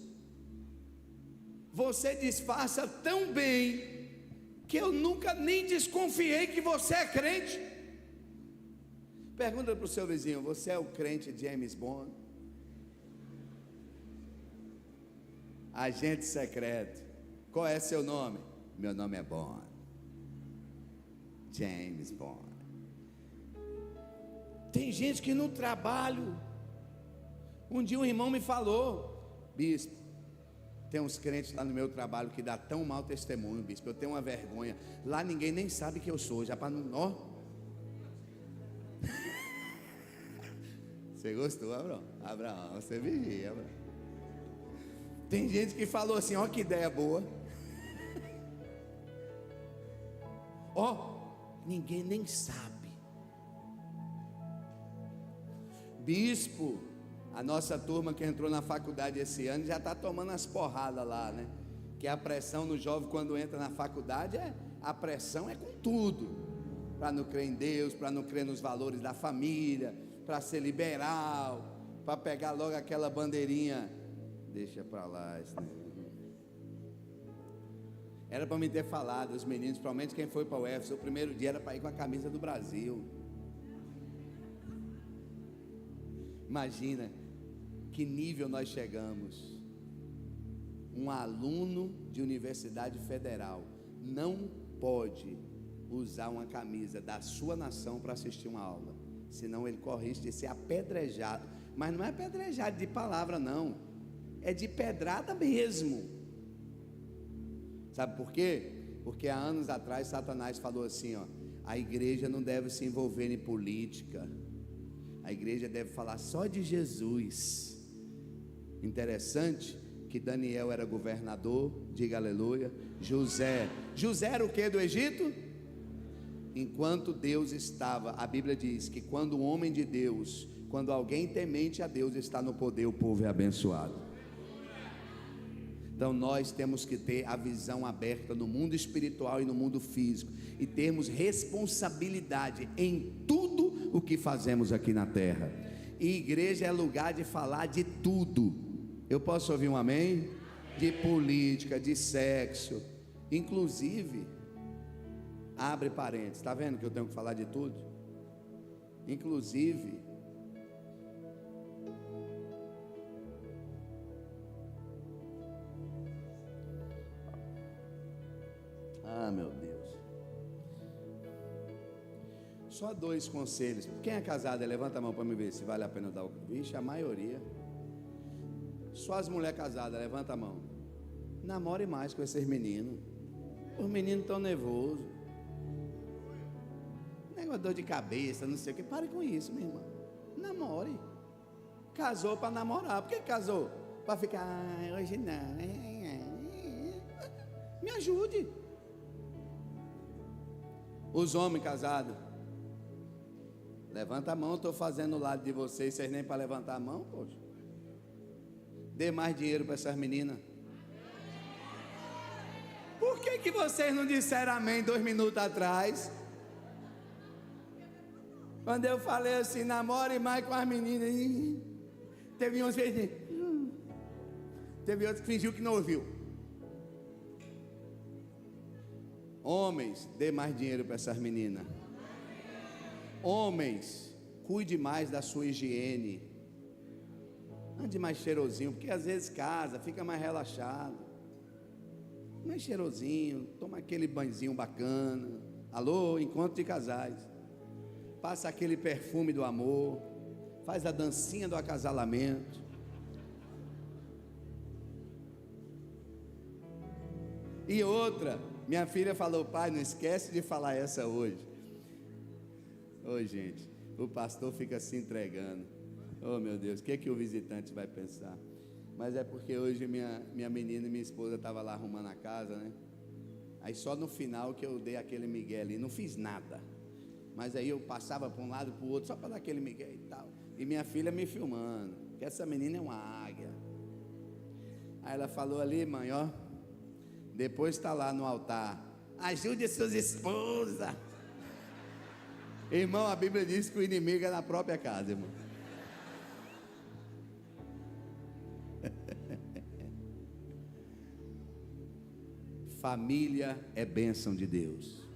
Speaker 2: Você disfarça tão bem que eu nunca nem desconfiei que você é crente. Pergunta para o seu vizinho: você é o crente James Bond? Agente secreto. Qual é seu nome? Meu nome é Bond. James Bond. Tem gente que no trabalho, um dia um irmão me falou: bispo, tem uns crentes lá no meu trabalho que dá tão mau testemunho, bispo, eu tenho uma vergonha. Lá ninguém nem sabe que eu sou, já para não... Ó. Você gostou, Abraão? Abraão, você vigia, Abraão. Tem gente que falou assim: ó, que ideia boa. Ó, ninguém nem sabe. Bispo, a nossa turma que entrou na faculdade esse ano já está tomando as porradas lá, né? Que a pressão no jovem quando entra na faculdade a pressão é com tudo, para não crer em Deus, para não crer nos valores da família, para ser liberal, para pegar logo aquela bandeirinha. Deixa para lá esse negócio. Era para me ter falado, os meninos, provavelmente quem foi para o UF, o primeiro dia era para ir com a camisa do Brasil. Imagina que nível nós chegamos. Um aluno de universidade federal não pode usar uma camisa da sua nação para assistir uma aula, senão ele corre risco de ser apedrejado. Mas não é apedrejado de palavra, não, é de pedrada mesmo. Sabe por quê? Porque há anos atrás Satanás falou assim, ó: a igreja não deve se envolver em política, a igreja deve falar só de Jesus. Interessante que Daniel era governador, diga aleluia. José era o que do Egito? Enquanto Deus estava, a Bíblia diz que quando o homem de Deus, quando alguém temente a Deus está no poder, o povo é abençoado. Então nós temos que ter a visão aberta no mundo espiritual e no mundo físico, e termos responsabilidade em tudo o que fazemos aqui na terra. E igreja é lugar de falar de tudo. Eu posso ouvir um amém? De política, de sexo. Inclusive, Abre parênteses, está vendo que eu tenho que falar de tudo? Inclusive, meu Deus, só 2 conselhos. Quem é casado, levanta a mão para me ver se vale a pena dar o... Vixe, a maioria. Só as mulheres casadas, levanta a mão. Namore mais com esses meninos. Os meninos estão nervosos. Negócio de dor de cabeça, não sei o que. Pare com isso, minha irmã. Namore. Casou para namorar. Por que casou? Para ficar, hoje não. Me ajude. Os homens casados, levanta a mão. Estou fazendo o lado de vocês nem para levantar a mão, poxa. Dê mais dinheiro para essas meninas. Por que vocês não disseram amém 2 minutos atrás? Quando eu falei assim, namore mais com as meninas. Teve uns que fez, teve outros que fingiu que não ouviu. Homens, dê mais dinheiro para essas meninas. Homens, cuide mais da sua higiene. Ande mais cheirosinho, porque às vezes casa, fica mais relaxado. Mais cheirosinho, toma aquele banhozinho bacana. Alô, encontro de casais. Passa aquele perfume do amor. Faz a dancinha do acasalamento. E outra, minha filha falou, pai, não esquece de falar essa hoje. Oi, gente, o pastor fica se entregando. Oh, meu Deus, o que o visitante vai pensar? Mas é porque hoje minha menina e minha esposa estavam lá arrumando a casa, né? Aí só no final que eu dei aquele migué ali, não fiz nada. Mas aí eu passava para um lado para o outro, só para dar aquele migué e tal. E minha filha me filmando, que essa menina é uma águia. Aí ela falou ali, mãe, ó, depois está lá no altar, ajude suas esposas. Irmão, a Bíblia diz que o inimigo é na própria casa, irmão. Família é bênção de Deus.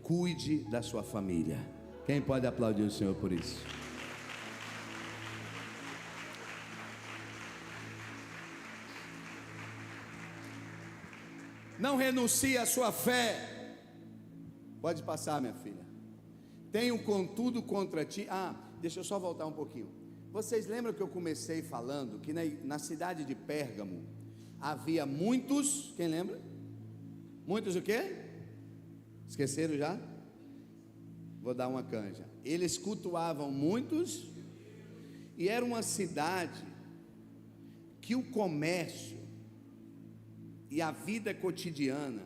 Speaker 2: Cuide da sua família. Quem pode aplaudir o Senhor por isso? Não renuncie à sua fé. Pode passar, minha filha. Tenho contudo contra ti. Deixa eu só voltar um pouquinho. Vocês lembram que eu comecei falando que na cidade de Pérgamo havia muitos, quem lembra? Muitos o quê? Esqueceram já? Vou dar uma canja. Eles cultuavam muitos, e era uma cidade que o comércio e a vida cotidiana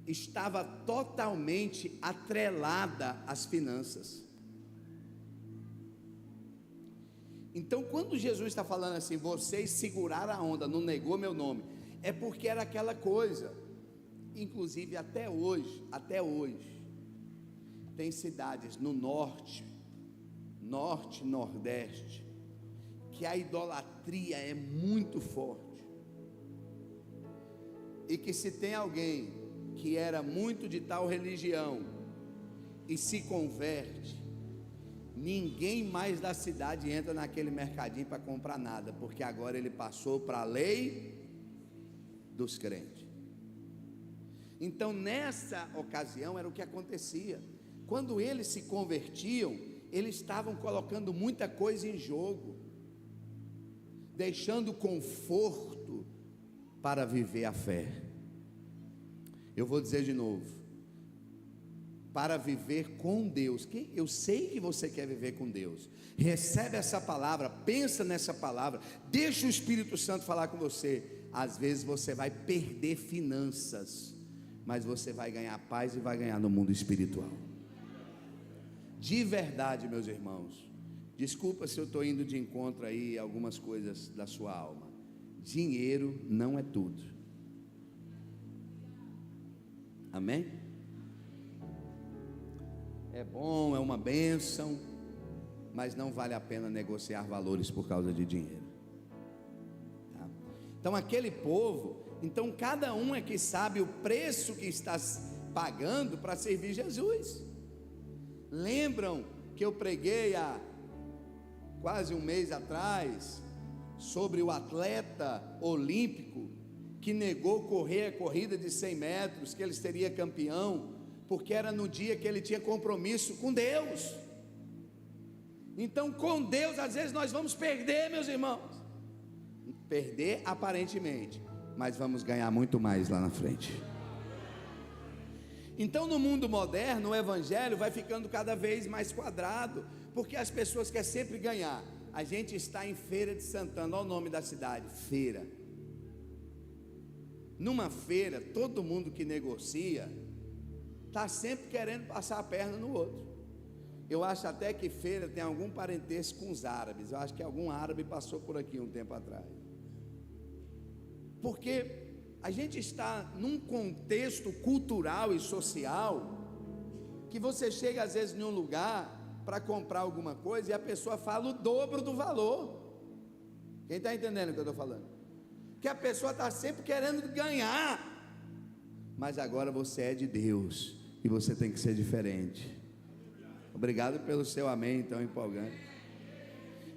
Speaker 2: estava totalmente atrelada às finanças. Então, quando Jesus está falando assim, vocês seguraram a onda, não negou meu nome, é porque era aquela coisa. Inclusive até hoje, tem cidades no norte, nordeste, que a idolatria é muito forte. E que se tem alguém que era muito de tal religião e se converte, ninguém mais da cidade entra naquele mercadinho para comprar nada, porque agora ele passou para a lei dos crentes. Então nessa ocasião era o que acontecia. Quando eles se convertiam, eles estavam colocando muita coisa em jogo, deixando conforto para viver a fé. Eu vou dizer de novo, para viver com Deus. Eu sei que você quer viver com Deus. Recebe essa palavra, pensa nessa palavra, deixa o Espírito Santo falar com você. Às vezes você vai perder finanças, mas você vai ganhar paz e vai ganhar no mundo espiritual. De verdade, meus irmãos, desculpa se eu estou indo de encontro aí a algumas coisas da sua alma. Dinheiro não é tudo. Amém? É bom, é uma bênção, mas não vale a pena negociar valores por causa de dinheiro. Tá? Então aquele povo, então cada um é que sabe o preço que está pagando para servir Jesus. Lembram que eu preguei há quase um mês atrás sobre o atleta olímpico que negou correr a corrida de 100 metros, que ele seria campeão, porque era no dia que ele tinha compromisso com Deus. Então, com Deus, às vezes nós vamos perder, meus irmãos. Perder aparentemente, mas vamos ganhar muito mais lá na frente. Então, no mundo moderno, o evangelho vai ficando cada vez mais quadrado, porque as pessoas querem sempre ganhar. A gente está em Feira de Santana, olha o nome da cidade, feira. Numa feira, todo mundo que negocia está sempre querendo passar a perna no outro. Eu acho até que feira tem algum parentesco com os árabes. Eu acho que algum árabe passou por aqui um tempo atrás. Porque a gente está num contexto cultural e social que você chega às vezes em um lugar para comprar alguma coisa e a pessoa fala o dobro do valor. Quem está entendendo o que eu estou falando? Que a pessoa está sempre querendo ganhar. Mas agora você é de Deus e você tem que ser diferente. Obrigado pelo seu amém tão empolgante.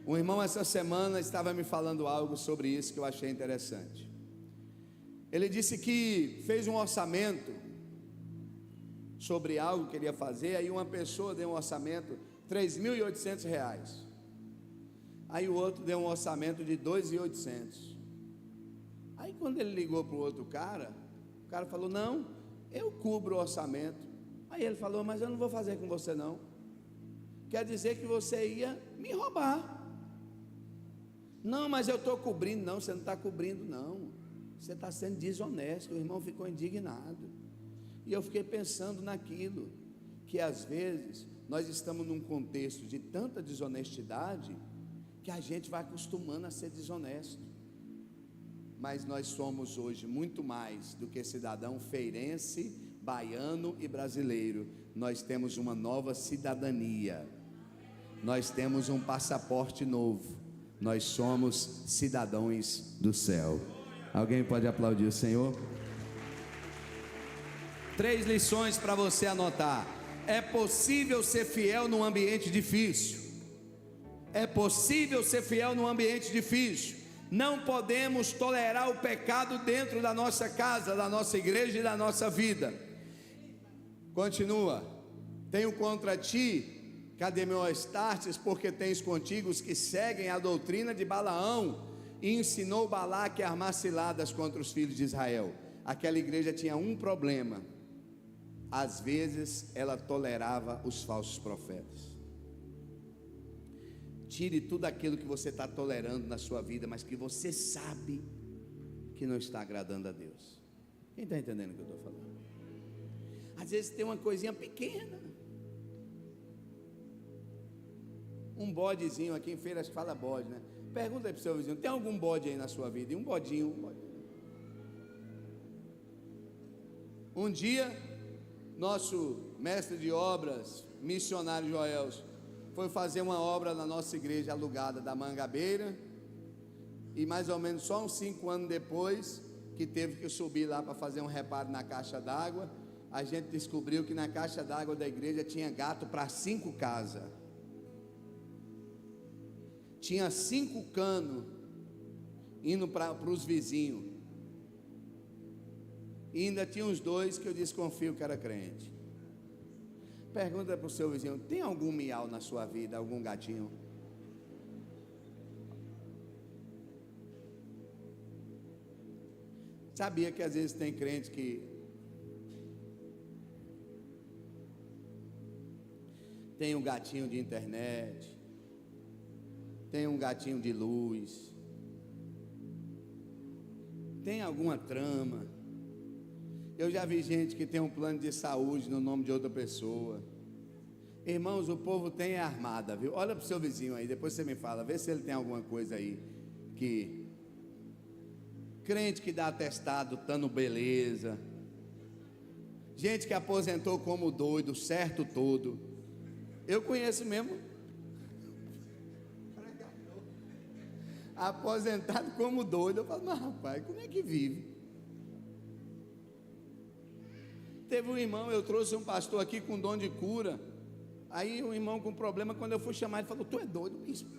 Speaker 2: Um irmão essa semana estava me falando algo sobre isso que eu achei interessante. Ele disse que fez um orçamento sobre algo que queria fazer. Aí uma pessoa deu um orçamento de R$3.800. Aí o outro deu um orçamento de R$2.800. Aí quando ele ligou para o outro cara, o cara falou: não, eu cubro o orçamento. Aí ele falou: mas eu não vou fazer com você não. Quer dizer que você ia me roubar. Não, mas eu estou cobrindo. Não, você não está cobrindo não. Você está sendo desonesto. O irmão ficou indignado. E eu fiquei pensando naquilo, que às vezes nós estamos num contexto de tanta desonestidade, que a gente vai acostumando a ser desonesto. Mas nós somos hoje muito mais do que cidadão feirense, baiano e brasileiro. Nós temos uma nova cidadania. Nós temos um passaporte novo. Nós somos cidadãos do céu. Alguém pode aplaudir o Senhor? 3 lições para você anotar. É possível ser fiel num ambiente difícil. É possível ser fiel num ambiente difícil. Não podemos tolerar o pecado dentro da nossa casa, da nossa igreja e da nossa vida. Continua: tenho contra ti, Cademioestartes, porque tens contigo os que seguem a doutrina de Balaão, e ensinou Balaque a armar ciladas contra os filhos de Israel. Aquela igreja tinha um problema: às vezes ela tolerava os falsos profetas. Tire tudo aquilo que você está tolerando na sua vida, mas que você sabe que não está agradando a Deus. Quem está entendendo o que eu estou falando? Às vezes tem uma coisinha pequena, um bodezinho, aqui em feira fala bode, né? Pergunta aí para o seu vizinho: tem algum bode aí na sua vida? E um bodinho, Um dia, nosso mestre de obras, missionário Joelso, foi fazer uma obra na nossa igreja alugada da Mangabeira, e mais ou menos só uns 5 anos depois, que teve que subir lá para fazer um reparo na caixa d'água, a gente descobriu que na caixa d'água da igreja tinha gato para 5 casas. Tinha 5 canos indo para os vizinhos, e ainda tinha uns 2 que eu desconfio que era crente. Pergunta para o seu vizinho: tem algum miau na sua vida, algum gatinho? Sabia que às vezes tem crente que tem um gatinho de internet, tem um gatinho de luz, tem alguma trama. Eu já vi gente que tem um plano de saúde no nome de outra pessoa. Irmãos, o povo tem armada, viu? Olha para o seu vizinho aí, depois você me fala, vê se ele tem alguma coisa aí. Que crente que dá atestado, dando beleza, gente que aposentou como doido, certo todo. Eu conheço mesmo, aposentado como doido. Eu falo: mas rapaz, como é que vive? Teve um irmão, eu trouxe um pastor aqui com dom de cura. Aí o irmão com problema, quando eu fui chamar, ele falou: tu é doido, bispo?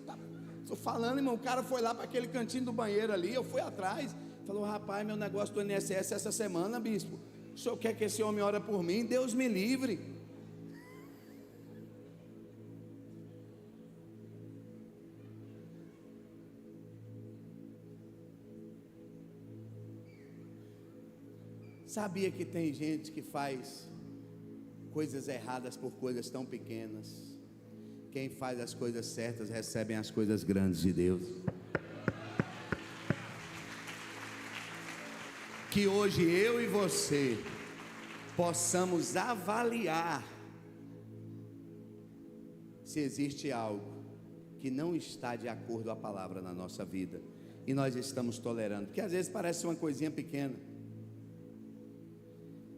Speaker 2: Estou falando, irmão. O cara foi lá para aquele cantinho do banheiro ali, eu fui atrás. Falou: rapaz, meu negócio do INSS essa semana, bispo. O senhor quer que esse homem ore por mim? Deus me livre. Sabia que tem gente que faz coisas erradas por coisas tão pequenas? Quem faz as coisas certas recebe as coisas grandes de Deus. Que hoje eu e você possamos avaliar se existe algo que não está de acordo com a palavra na nossa vida e nós estamos tolerando, porque às vezes parece uma coisinha pequena.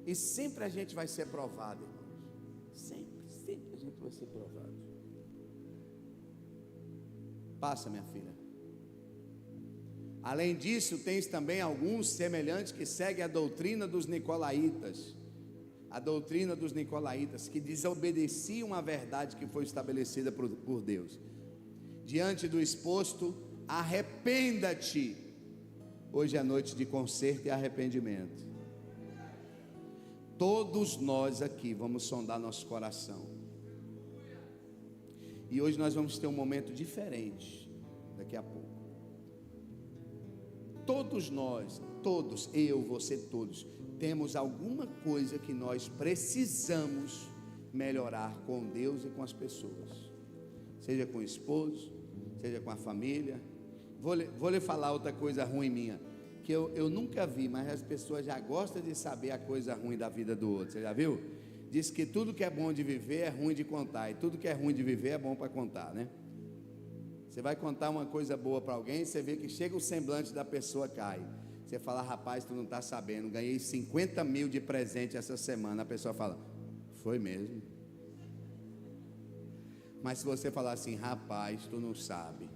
Speaker 2: E sempre a gente vai ser provado, irmãos. Sempre a gente vai ser provado. Passa, minha filha. Além disso, tens também alguns semelhantes que seguem a doutrina dos nicolaítas. A doutrina dos nicolaítas, que desobedeciam a verdade que foi estabelecida por Deus. Diante do exposto, arrependa-te. Hoje é noite de conserto e arrependimento. Todos nós aqui vamos sondar nosso coração. E hoje nós vamos ter um momento diferente. Daqui a pouco. Todos nós, todos, eu, você, todos, temos alguma coisa que nós precisamos melhorar com Deus e com as pessoas. Seja com o esposo, seja com a família. Vou lhe falar outra coisa ruim minha. Que eu nunca vi, mas as pessoas já gostam de saber a coisa ruim da vida do outro. Você já viu? Diz que tudo que é bom de viver é ruim de contar, e tudo que é ruim de viver é bom para contar, né? Você vai contar uma coisa boa para alguém, você vê que chega o semblante da pessoa cai. Você fala: rapaz, tu não está sabendo, ganhei 50 mil de presente essa semana. A pessoa fala: foi mesmo? Mas se você falar assim: rapaz, tu não sabe,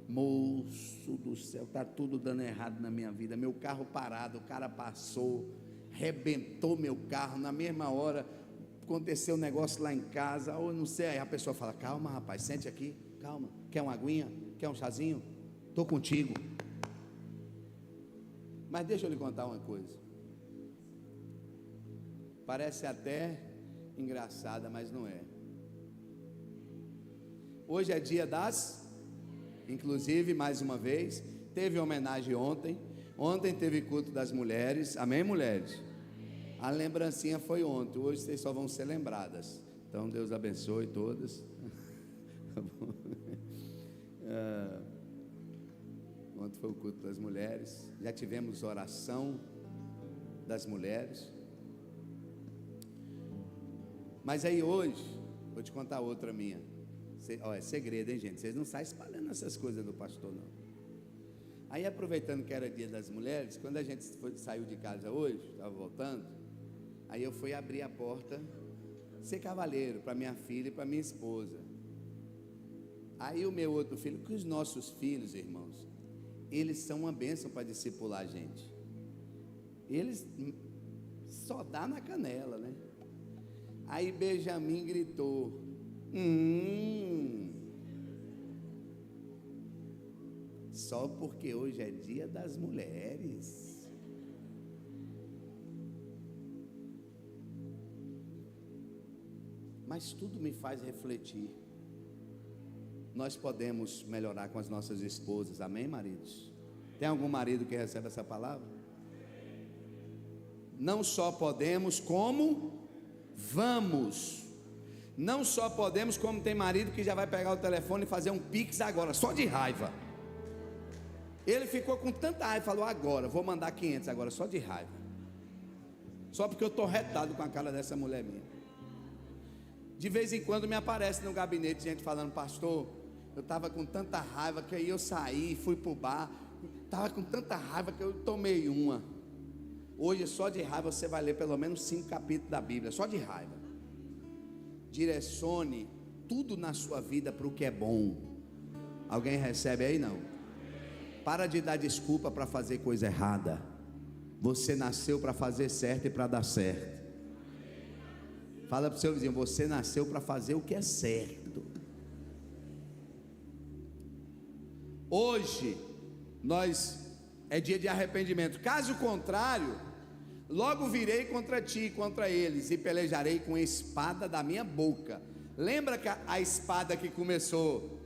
Speaker 2: moço do céu, está tudo dando errado na minha vida, meu carro parado, o cara passou, rebentou meu carro, na mesma hora aconteceu um negócio lá em casa, ou não sei, aí a pessoa fala: calma rapaz, sente aqui, calma, quer uma aguinha, quer um chazinho, estou contigo. Mas deixa eu lhe contar uma coisa, parece até engraçada, mas não é. Hoje é dia das... Inclusive, mais uma vez, teve homenagem ontem. Ontem teve culto das mulheres. Amém, mulheres? A lembrancinha foi ontem. Hoje vocês só vão ser lembradas. Então, Deus abençoe todas. Ontem foi o culto das mulheres. Já tivemos oração das mulheres. Mas aí hoje, vou te contar outra minha. É segredo, hein, gente? Vocês não saem espalhando essas coisas do pastor, não. Aí, aproveitando que era dia das mulheres, quando a gente saiu de casa hoje, estava voltando, aí eu fui abrir a porta, ser cavalheiro para minha filha e para minha esposa. Aí o meu outro filho, que os nossos filhos, irmãos, eles são uma bênção para discipular a gente. Eles só dá na canela, né? Aí Benjamin gritou: só porque hoje é dia das mulheres. Mas tudo me faz refletir. Nós podemos melhorar com as nossas esposas, amém, maridos? Tem algum marido que recebe essa palavra? Não só podemos, como vamos. Não só podemos, como tem marido que já vai pegar o telefone e fazer um pix agora, só de raiva. Ele ficou com tanta raiva, falou: agora, vou mandar 500 agora, só de raiva. Só porque eu estou retado com a cara dessa mulher minha. De vez em quando me aparece no gabinete gente falando: pastor, eu estava com tanta raiva que aí eu saí, fui para o bar, estava com tanta raiva que eu tomei uma. Hoje, só de raiva, você vai ler pelo menos 5 capítulos da Bíblia, só de raiva. Direcione tudo na sua vida para o que é bom. Alguém recebe aí? Não. Para de dar desculpa para fazer coisa errada. Você nasceu para fazer certo e para dar certo. Fala para o seu vizinho: você nasceu para fazer o que é certo. Hoje é dia de arrependimento. Caso contrário, logo virei contra ti e contra eles, e pelejarei com a espada da minha boca. Lembra que a espada que começou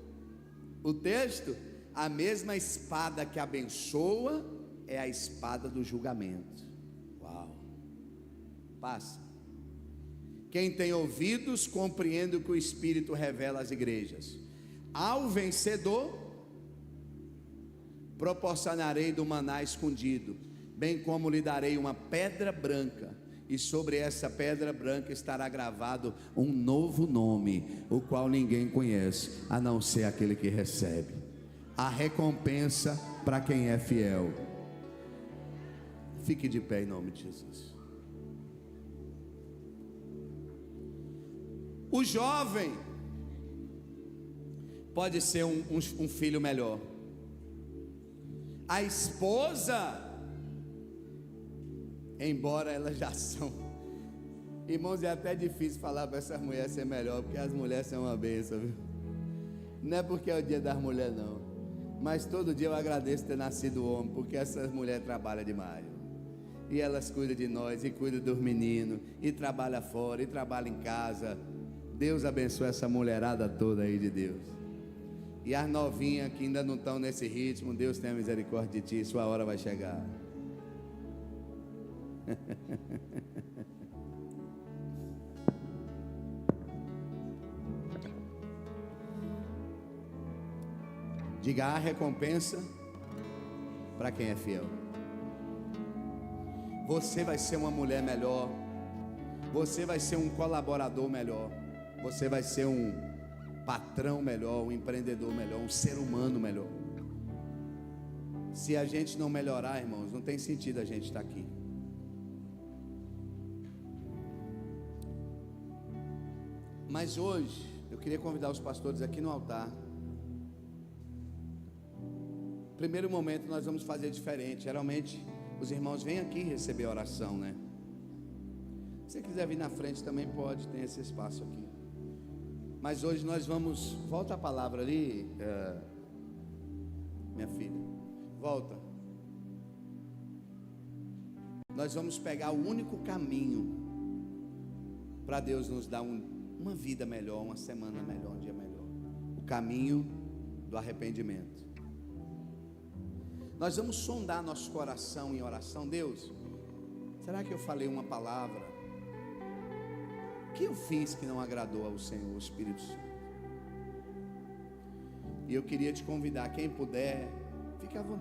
Speaker 2: o texto? A mesma espada que abençoa é a espada do julgamento. Uau! Passa. Quem tem ouvidos, compreende o que o Espírito revela às igrejas. Ao vencedor, proporcionarei do maná escondido, bem como lhe darei uma pedra branca, e sobre essa pedra branca estará gravado um novo nome, o qual ninguém conhece, a não ser aquele que recebe. A recompensa para quem é fiel. Fique de pé em nome de Jesus. O jovem pode ser um filho melhor. A esposa, embora elas já são, irmãos, é até difícil falar para essas mulheres ser melhor, porque as mulheres são uma bênção, viu? Não é porque é o dia das mulheres não, mas todo dia eu agradeço ter nascido homem, porque essas mulheres trabalham demais, e elas cuidam de nós, e cuidam dos meninos, e trabalham fora, e trabalham em casa. Deus abençoe essa mulherada toda aí de Deus. E as novinhas que ainda não estão nesse ritmo, Deus tenha misericórdia de ti, sua hora vai chegar. Diga: a recompensa para quem é fiel. Você vai ser uma mulher melhor, você vai ser um colaborador melhor, você vai ser um patrão melhor, um empreendedor melhor, um ser humano melhor. Se a gente não melhorar, irmãos, não tem sentido a gente estar aqui. Mas hoje eu queria convidar os pastores aqui no altar. Primeiro momento nós vamos fazer diferente. Geralmente os irmãos vêm aqui receber a oração, né? Se você quiser vir na frente também pode, tem esse espaço aqui. Mas hoje nós vamos, volta a palavra ali, minha filha, volta. Nós vamos pegar o único caminho para Deus nos dar uma vida melhor, uma semana melhor, um dia melhor. O caminho do arrependimento. Nós vamos sondar nosso coração em oração. Deus, será que eu falei uma palavra? O que eu fiz que não agradou ao Senhor, o Espírito Santo? E eu queria te convidar, quem puder, fique à vontade.